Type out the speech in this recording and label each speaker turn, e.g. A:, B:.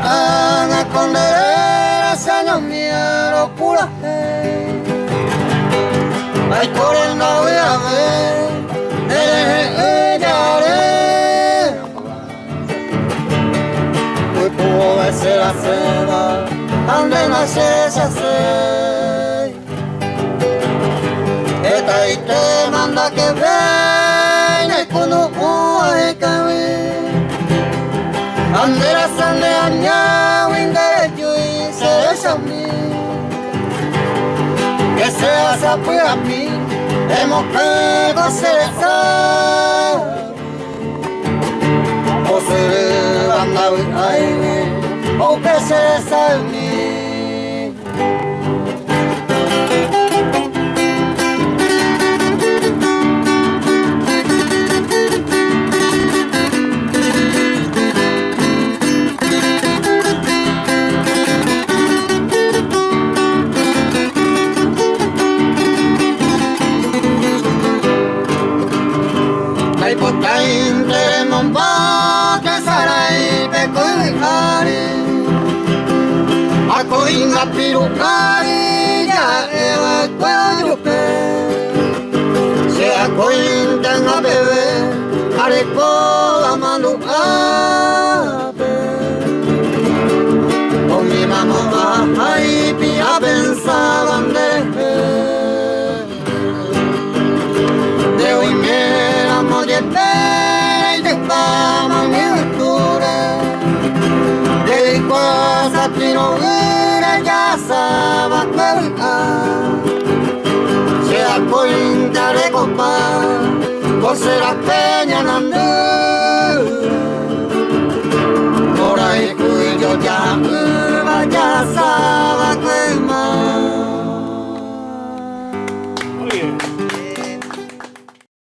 A: Ana condera se no miro pura hey. Ay corona voy a ver Hoy puedo ser la seda Ande nace esa se Esta y te manda que venga y cuando uno cabe Andera sande aña winde yui se shami Que sea sapu a mí hemos pego seresa O se banda ai o que seresa en mí Intere mombate sarai pe koikari Ako inga pirukari ya ewa kwarupe Se ako intanga bebe areko amanu ape O mi mamá ay pia pensaban de hoy me de fama mi altura de cosa que no era ya sabe se da cuenta de copa por ser la peña